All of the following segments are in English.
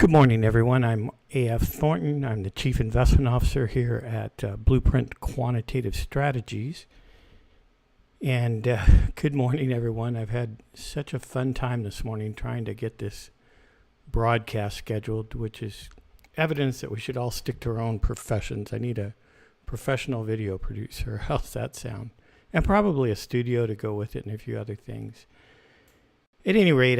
Good morning, everyone. I'm A.F. Thornton. I'm the Chief Investment Officer here at Blueprint Quantitative Strategies. And good morning, everyone. I've had such a fun time this morning trying to get this broadcast scheduled, which is evidence that we should all stick to our own professions. I need a professional video producer. How's that sound? And probably a studio to go with it and a few other things. At any rate,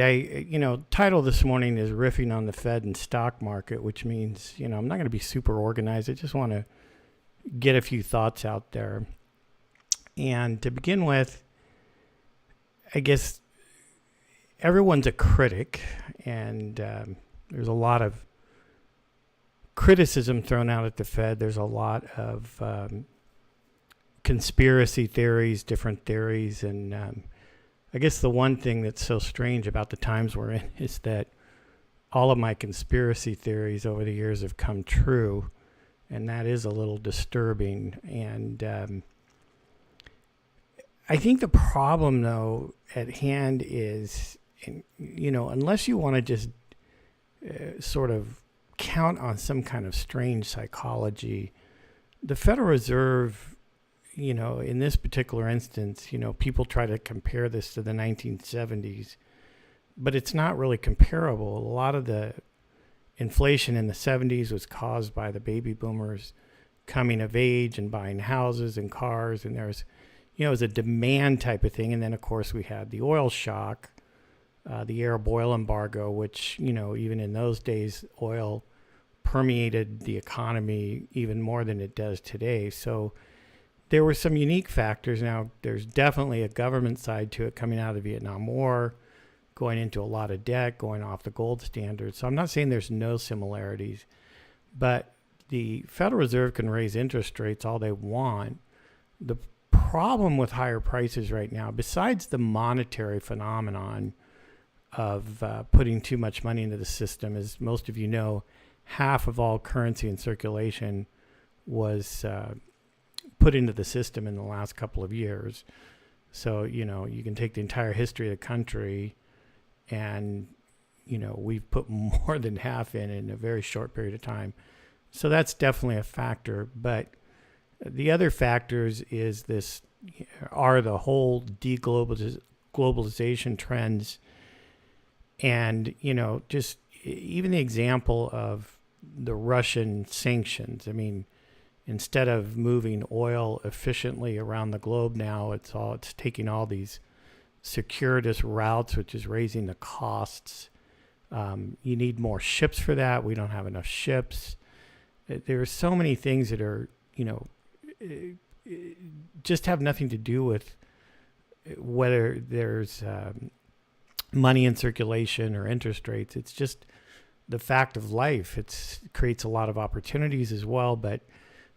title this morning is Riffing on the Fed and Stock Market, which means, I'm not going to be super organized. I just want to get a few thoughts out there. And to begin with, I guess everyone's a critic, and there's a lot of criticism thrown out at the Fed. There's a lot of conspiracy theories, different theories, and I guess the one thing that's so strange about the times we're in is that all of my conspiracy theories over the years have come true, and that is a little disturbing. And I think the problem, though, at hand is, unless you want to just sort of count on some kind of strange psychology, the Federal Reserve, in this particular instance, people try to compare this to the 1970s, but it's not really comparable. A lot of the inflation in the 70s was caused by the baby boomers coming of age and buying houses and cars, and there's, it was a demand type of thing. And then, of course, we had the oil shock, the Arab oil embargo, which, even in those days, oil permeated the economy even more than it does today. So there were some unique factors. Now, there's definitely a government side to it coming out of the Vietnam War, going into a lot of debt, going off the gold standard. So I'm not saying there's no similarities, but the Federal Reserve can raise interest rates all they want. The problem with higher prices right now, besides the monetary phenomenon of putting too much money into the system, as most of you know, half of all currency in circulation was put into the system in the last couple of years. So, you can take the entire history of the country and, we've put more than half in a very short period of time. So that's definitely a factor. But the other factors are the whole deglobalization trends and, just even the example of the Russian sanctions. I mean, instead of moving oil efficiently around the globe now, it's taking all these circuitous routes, which is raising the costs. You need more ships for that. We don't have enough ships. There are so many things that are, just have nothing to do with whether there's money in circulation or interest rates. It's just the fact of life. It creates a lot of opportunities as well, but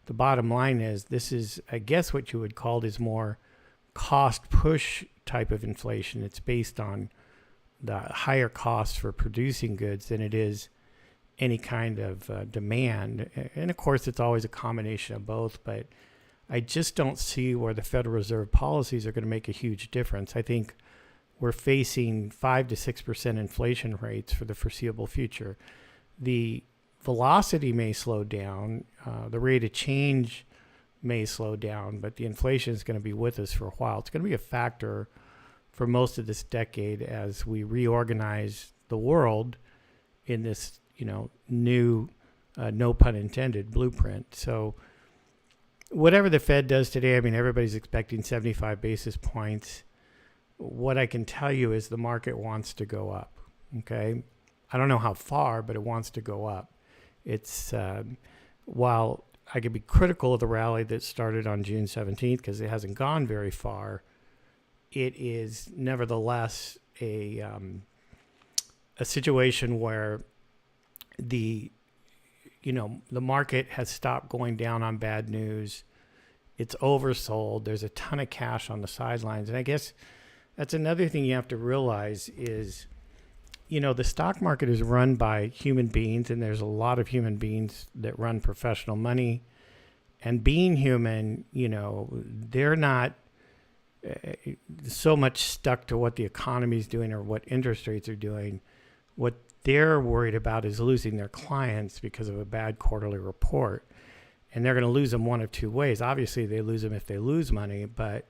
the bottom line is this is, I guess, what you would call is more cost push type of inflation. It's based on the higher costs for producing goods than it is any kind of demand. And of course, it's always a combination of both, but I just don't see where the Federal Reserve policies are going to make a huge difference. I think we're facing 5 to 6% inflation rates for the foreseeable future. The velocity may slow down, the rate of change may slow down, but the inflation is going to be with us for a while. It's going to be a factor for most of this decade as we reorganize the world in this, new, no pun intended, blueprint. So whatever the Fed does today, I mean, everybody's expecting 75 basis points. What I can tell you is the market wants to go up, okay? I don't know how far, but it wants to go up. It's while I could be critical of the rally that started on June 17th because it hasn't gone very far, it is nevertheless a situation where the market has stopped going down on bad news. It's oversold. There's a ton of cash on the sidelines, and I guess that's another thing you have to realize is, the stock market is run by human beings, and there's a lot of human beings that run professional money. And being human, they're not so much stuck to what the economy is doing or what interest rates are doing. What they're worried about is losing their clients because of a bad quarterly report. And they're going to lose them one of two ways. Obviously, they lose them if they lose money, but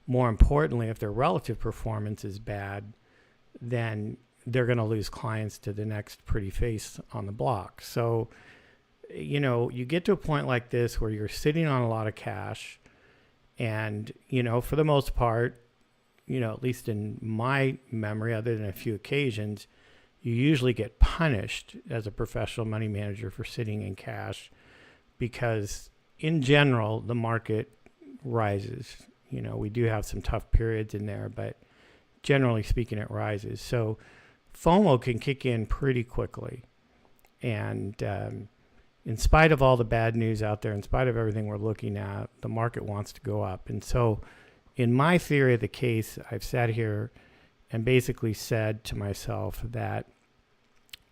more importantly, if their relative performance is bad, then they're going to lose clients to the next pretty face on the block. So, you get to a point like this where you're sitting on a lot of cash, and, for the most part, at least in my memory, other than a few occasions, you usually get punished as a professional money manager for sitting in cash, because in general, the market rises. We do have some tough periods in there, but generally speaking, it rises. So FOMO can kick in pretty quickly. And in spite of all the bad news out there, in spite of everything we're looking at, the market wants to go up. And so in my theory of the case, I've sat here and basically said to myself that,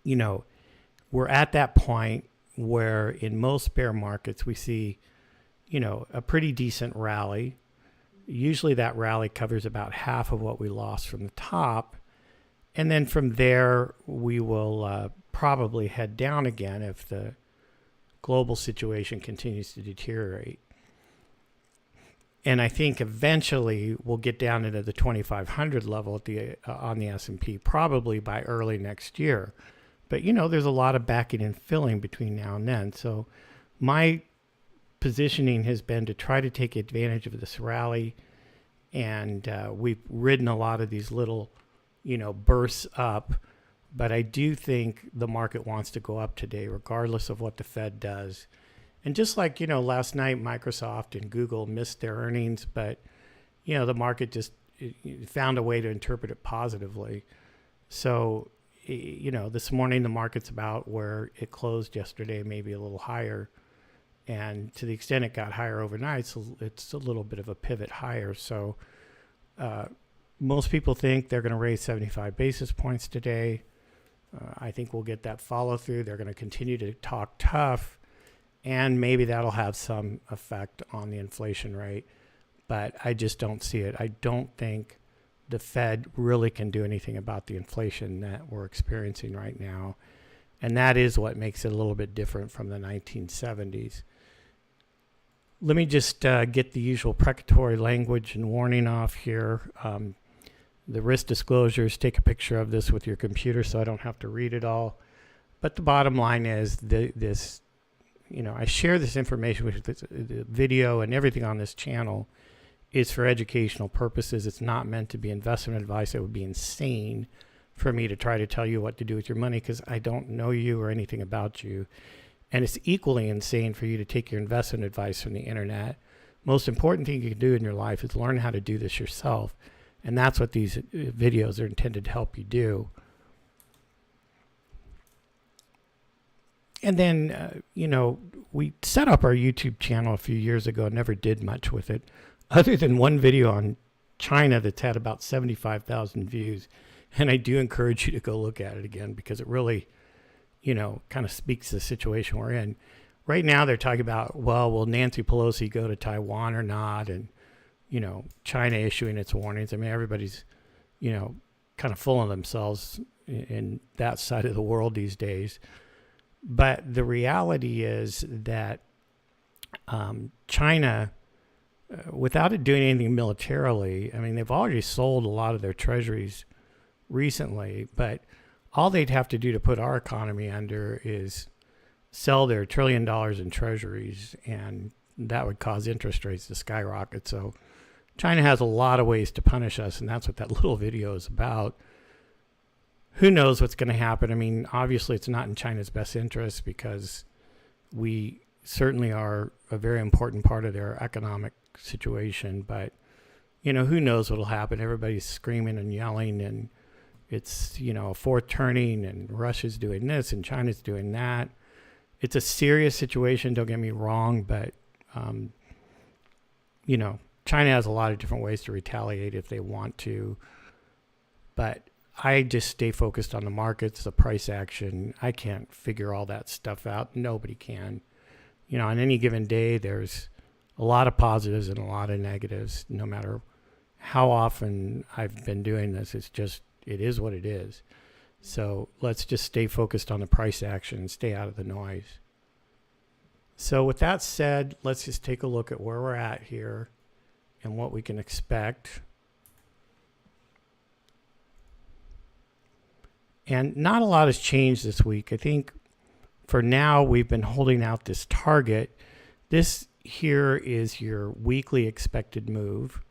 we're at that point where in most bear markets we see, a pretty decent rally. Usually that rally covers about half of what we lost from the top. And then from there, we will probably head down again if the global situation continues to deteriorate. And I think eventually we'll get down into the 2,500 level at the on the S&P probably by early next year. But, there's a lot of backing and filling between now and then. So my positioning has been to try to take advantage of this rally. And we've ridden a lot of these little, bursts up. But I do think the market wants to go up today, regardless of what the Fed does. And just like, last night, Microsoft and Google missed their earnings, but, the market just found a way to interpret it positively. So, this morning, the market's about where it closed yesterday, maybe a little higher. And to the extent it got higher overnight, so it's a little bit of a pivot higher. So most people think they're going to raise 75 basis points today. I think we'll get that follow through. They're going to continue to talk tough, and maybe that'll have some effect on the inflation rate. But I just don't see it. I don't think the Fed really can do anything about the inflation that we're experiencing right now. And that is what makes it a little bit different from the 1970s. Let me just get the usual precatory language and warning off here. The risk disclosures, take a picture of this with your computer so I don't have to read it all. But the bottom line is I share this information with the video, and everything on this channel is for educational purposes. It's not meant to be investment advice. It would be insane for me to try to tell you what to do with your money, because I don't know you or anything about you. And it's equally insane for you to take your investment advice from the internet. Most important thing you can do in your life is learn how to do this yourself. And that's what these videos are intended to help you do. And then, we set up our YouTube channel a few years ago, never did much with it, other than one video on China that's had about 75,000 views. And I do encourage you to go look at it again, because it really, kind of speaks to the situation we're in. Right now they're talking about, well, will Nancy Pelosi go to Taiwan or not? And, China issuing its warnings. I mean, everybody's, kind of full of themselves in that side of the world these days. But the reality is that China, without it doing anything militarily, I mean, they've already sold a lot of their treasuries recently, but all they'd have to do to put our economy under is sell their $1 trillion in treasuries, and that would cause interest rates to skyrocket. So China has a lot of ways to punish us, and that's what that little video is about. Who knows what's going to happen? I mean, obviously it's not in China's best interest, because we certainly are a very important part of their economic situation. But, who knows what will happen? Everybody's screaming and yelling, and it's, a fourth turning, and Russia's doing this and China's doing that. It's a serious situation, don't get me wrong, but, China has a lot of different ways to retaliate if they want to. But I just stay focused on the markets, the price action. I can't figure all that stuff out. Nobody can. On any given day, there's a lot of positives and a lot of negatives. No matter how often I've been doing this, it is what it is. So let's just stay focused on the price action and stay out of the noise. So with that said, let's just take a look at where we're at here and what we can expect. And not a lot has changed this week. I think for now we've been holding out this target. This here is your weekly expected move,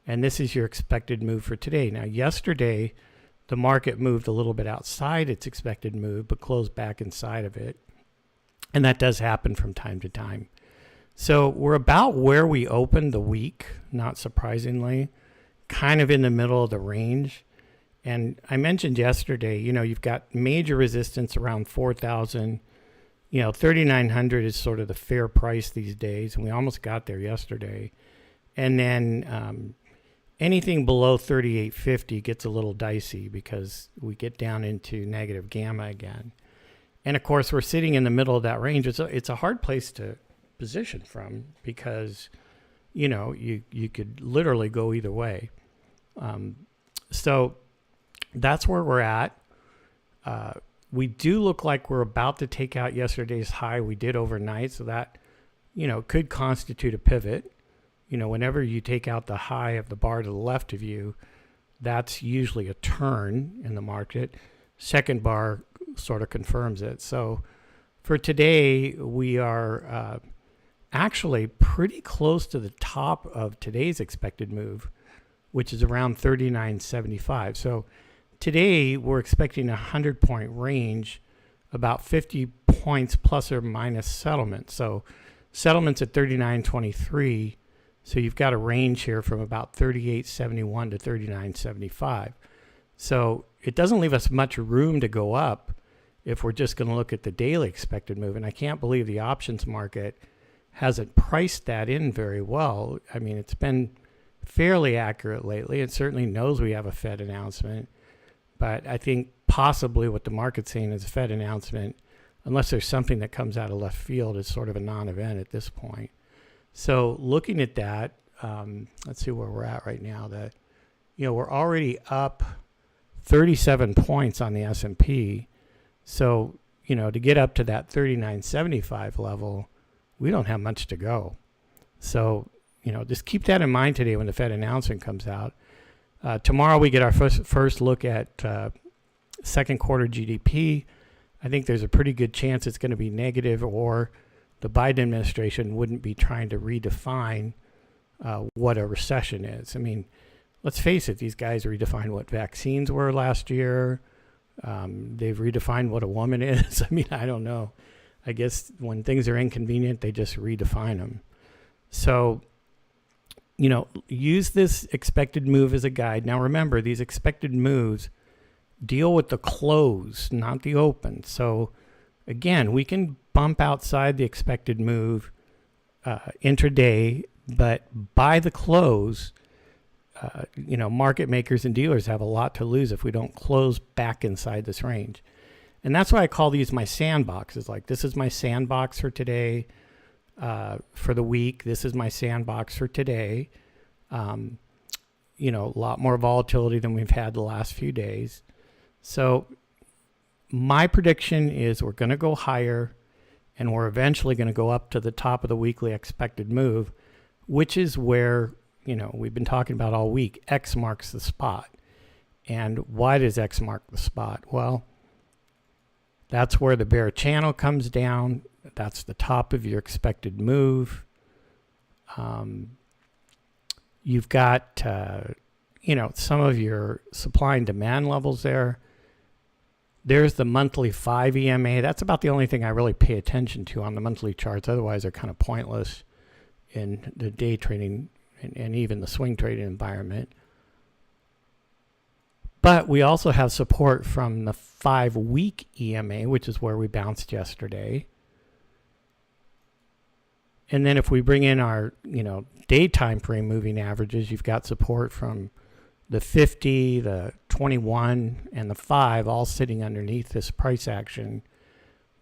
and this is your expected move for today. Now, yesterday, the market moved a little bit outside its expected move, but closed back inside of it. And that does happen from time to time. So we're about where we opened the week, not surprisingly, kind of in the middle of the range. And I mentioned yesterday, you've got major resistance around 4,000. 3,900 is sort of the fair price these days, and we almost got there yesterday. And then anything below 3,850 gets a little dicey because we get down into negative gamma again. And of course, we're sitting in the middle of that range. It's a hard place to position from because, you could literally go either way. So that's where we're at. We do look like we're about to take out yesterday's high we did overnight. So that, could constitute a pivot. Whenever you take out the high of the bar to the left of you, that's usually a turn in the market. Second bar sort of confirms it. So for today, we are actually pretty close to the top of today's expected move, which is around 39.75. So today, we're expecting a 100-point range, about 50 points plus or minus settlement. So settlement's at 39.23. So you've got a range here from about 38.71 to 39.75. So it doesn't leave us much room to go up if we're just going to look at the daily expected move. And I can't believe the options market hasn't priced that in very well. I mean, it's been fairly accurate lately. It certainly knows we have a Fed announcement. But I think possibly what the market's saying is a Fed announcement, unless there's something that comes out of left field, is sort of a non-event at this point. So looking at that, let's see where we're at right now. That we're already up 37 points on the S&P. So to get up to that 39.75 level, we don't have much to go. So just keep that in mind today when the Fed announcement comes out. Tomorrow we get our first look at second quarter GDP. I think there's a pretty good chance it's going to be negative, or the Biden administration wouldn't be trying to redefine what a recession is. I mean, let's face it, these guys redefined what vaccines were last year. They've redefined what a woman is. I mean, I don't know. I guess when things are inconvenient, they just redefine them. So use this expected move as a guide. Now, remember, these expected moves deal with the close, not the open. So, again, we can bump outside the expected move intraday, but by the close, market makers and dealers have a lot to lose if we don't close back inside this range. And that's why I call these my sandboxes. Like, this is my sandbox for today. For the week, this is my sandbox for today. A lot more volatility than we've had the last few days. So my prediction is we're going to go higher, and we're eventually going to go up to the top of the weekly expected move, which is where, we've been talking about all week. X marks the spot. And why does X mark the spot? Well, that's where the bear channel comes down. That's the top of your expected move. You've got, some of your supply and demand levels there. There's the monthly 5 EMA. That's about the only thing I really pay attention to on the monthly charts. Otherwise, they're kind of pointless in the day trading and even the swing trading environment. But we also have support from the 5-week EMA, which is where we bounced yesterday. And then if we bring in our, daytime frame moving averages, you've got support from the 50, the 21, and the 5 all sitting underneath this price action.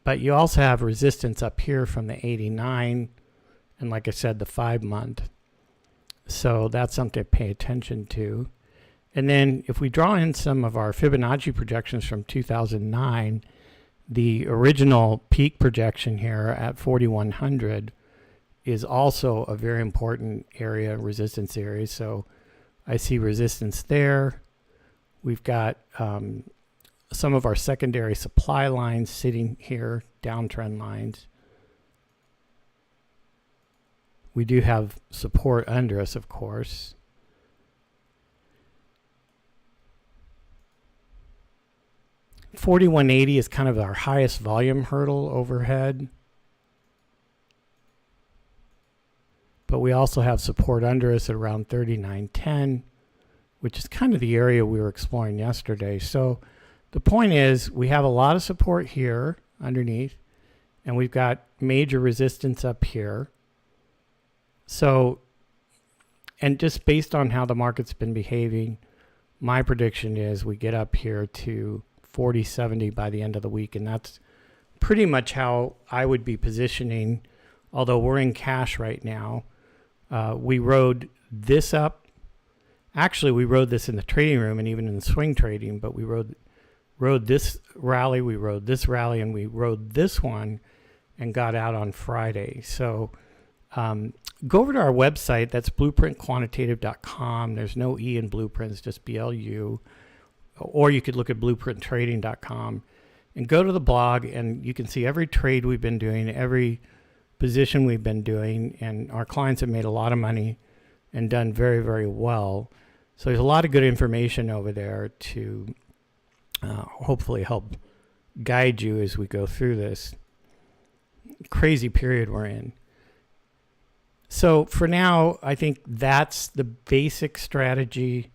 But you also have resistance up here from the 89 and, like I said, the 5 month. So that's something to pay attention to. And then if we draw in some of our Fibonacci projections from 2009, the original peak projection here at 4,100 is also a very important area, resistance area. So I see resistance there. We've got some of our secondary supply lines sitting here, downtrend lines. We do have support under us, of course. $41.80 is kind of our highest volume hurdle overhead. But we also have support under us at around 39.10, which is kind of the area we were exploring yesterday. So the point is we have a lot of support here underneath, and we've got major resistance up here. So, and just based on how the market's been behaving, my prediction is we get up here to 40.70 by the end of the week, and that's pretty much how I would be positioning, although we're in cash right now. We rode this up. Actually, we rode this in the trading room and even in the swing trading, but we rode this rally, we rode this rally, and we rode this one and got out on Friday. So go over to our website. That's blueprintquantitative.com. There's no E in blueprints, just BLU. Or you could look at blueprinttrading.com and go to the blog, and you can see every trade we've been doing, every position we've been doing, and our clients have made a lot of money and done very, very well. So there's a lot of good information over there to hopefully help guide you as we go through this crazy period we're in. So for now, I think that's the basic strategy.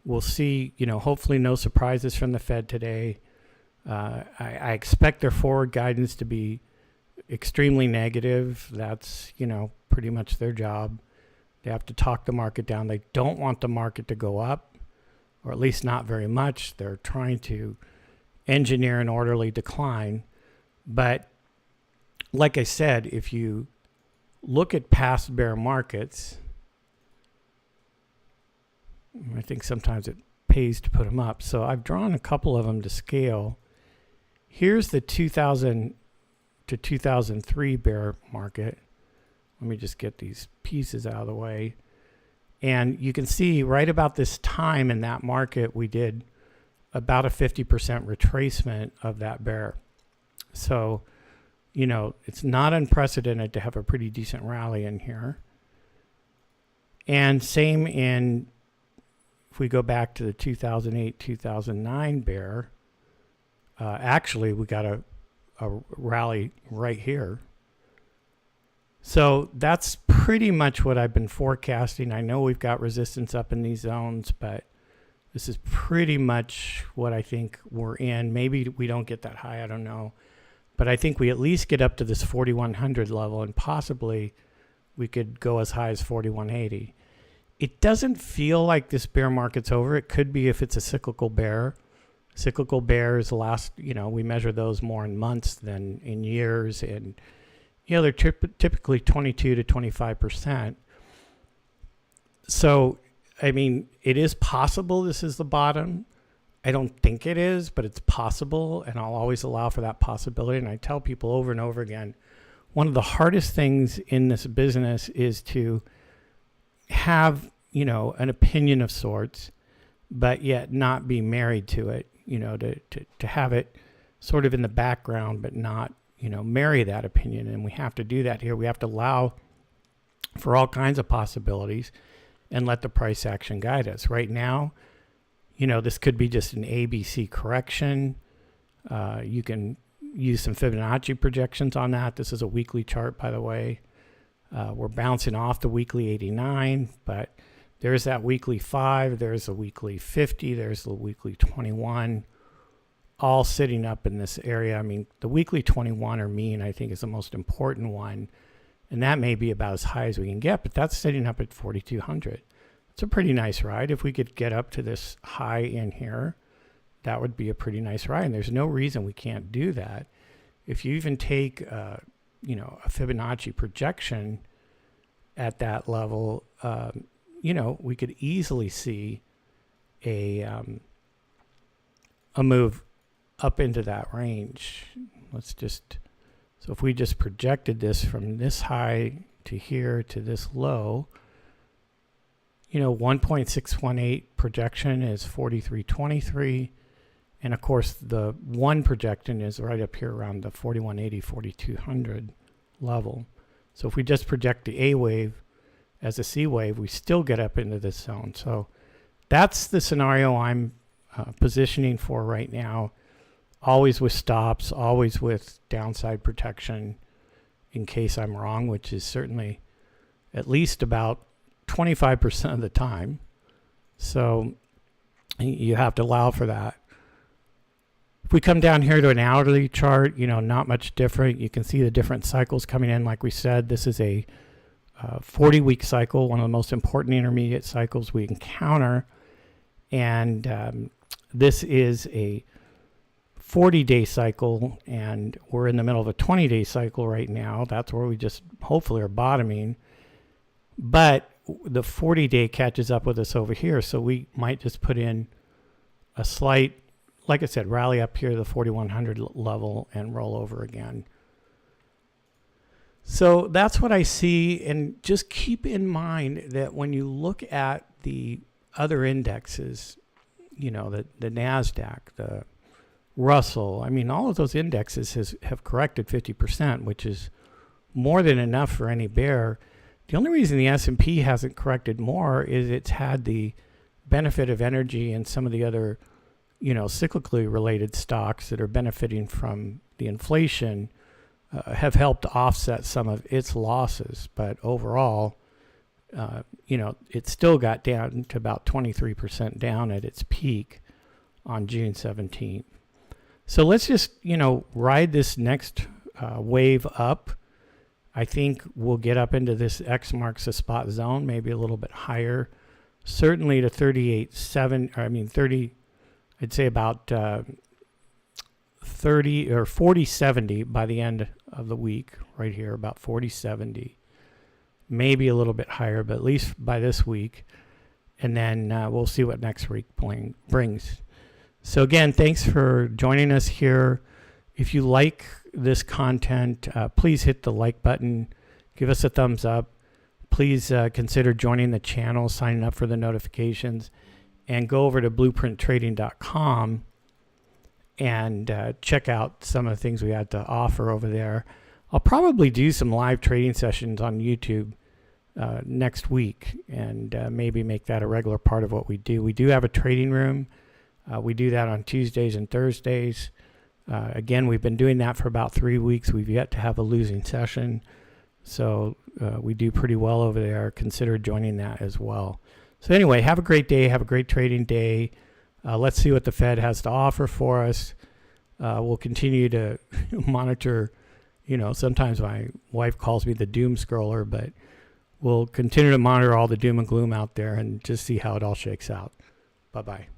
We'll see, hopefully no surprises from the Fed today. I expect their forward guidance to be extremely negative. That's, pretty much their job. They have to talk the market down. They don't want the market to go up, or at least not very much. They're trying to engineer an orderly decline. But like I said, if you look at past bear markets, I think sometimes it pays to put them up. So I've drawn a couple of them to scale. Here's the 2000 to 2003 bear market. Let me just get these pieces out of the way. And you can see right about this time in that market, we did about a 50% retracement of that bear. So, it's not unprecedented to have a pretty decent rally in here. And same in, if we go back to the 2008, 2009 bear, actually we got a rally right here. So that's pretty much what I've been forecasting. I know we've got resistance up in these zones, but this is pretty much what I think we're in. Maybe we don't get that high, I don't know. But I think we at least get up to this 4,100 level, and possibly we could go as high as 4,180. It doesn't feel like this bear market's over. It could be if it's a cyclical bear. Cyclical bears last, we measure those more in months than in years. And, they're typically 22 to 25%. So, it is possible this is the bottom. I don't think it is, but it's possible, and I'll always allow for that possibility. And I tell people over and over again, one of the hardest things in this business is to have, an opinion of sorts, but yet not be married to it, to have it sort of in the background, but not, marry that opinion. And we have to do that here. We have to allow for all kinds of possibilities and let the price action guide us. Right now, this could be just an ABC correction. You can use some Fibonacci projections on that. This is a weekly chart, by the way. We're bouncing off the weekly 89, but there's that weekly 5, there's a weekly 50, there's the weekly 21, all sitting up in this area. The weekly 21 or mean, I think, is the most important one, and that may be about as high as we can get, but that's sitting up at 4,200. It's a pretty nice ride. If we could get up to this high in here, that would be a pretty nice ride, and there's no reason we can't do that. If you even take a Fibonacci projection at that level, we could easily see a move up into that range. So if we just projected this from this high to here to this low, 1.618 projection is 43.23. And of course, the one projection is right up here around the 4180, 4200 level. So if we just project the A wave as a C wave, we still get up into this zone. So that's the scenario I'm positioning for right now. Always with stops, always with downside protection in case I'm wrong, which is certainly at least about 25% of the time. So you have to allow for that. If we come down here to an hourly chart, not much different. You can see the different cycles coming in. Like we said, this is a 40-week cycle, one of the most important intermediate cycles we encounter. And this is a 40-day cycle, and we're in the middle of a 20-day cycle right now. That's where we just hopefully are bottoming. But the 40-day catches up with us over here, so we might just put in a slight, like I said, rally up here to the 4100 level and roll over again. So that's what I see. And just keep in mind that when you look at the other indexes, the NASDAQ, the Russell, all of those indexes have corrected 50%, which is more than enough for any bear. The only reason the S&P hasn't corrected more is it's had the benefit of energy and some of the other cyclically related stocks that are benefiting from the inflation have helped offset some of its losses. But overall, it still got down to about 23% down at its peak on June 17th. So let's just, ride this next wave up. I think we'll get up into this X marks the spot zone, maybe a little bit higher. Certainly to 30, I'd say about 30 or 40.70 by the end of the week, right here, about 40.70. Maybe a little bit higher, but at least by this week. And then we'll see what next week brings. So again, thanks for joining us here. If you like this content, please hit the like button. Give us a thumbs up. Please consider joining the channel, signing up for the notifications, and go over to blueprinttrading.com and check out some of the things we had to offer over there. I'll probably do some live trading sessions on YouTube next week and maybe make that a regular part of what we do. We do have a trading room. We do that on Tuesdays and Thursdays. Again, we've been doing that for about 3 weeks. We've yet to have a losing session. So we do pretty well over there. Consider joining that as well. So anyway, have a great day. Have a great trading day. Let's see what the Fed has to offer for us. We'll continue to monitor. Sometimes my wife calls me the doom scroller, but we'll continue to monitor all the doom and gloom out there and just see how it all shakes out. Bye-bye.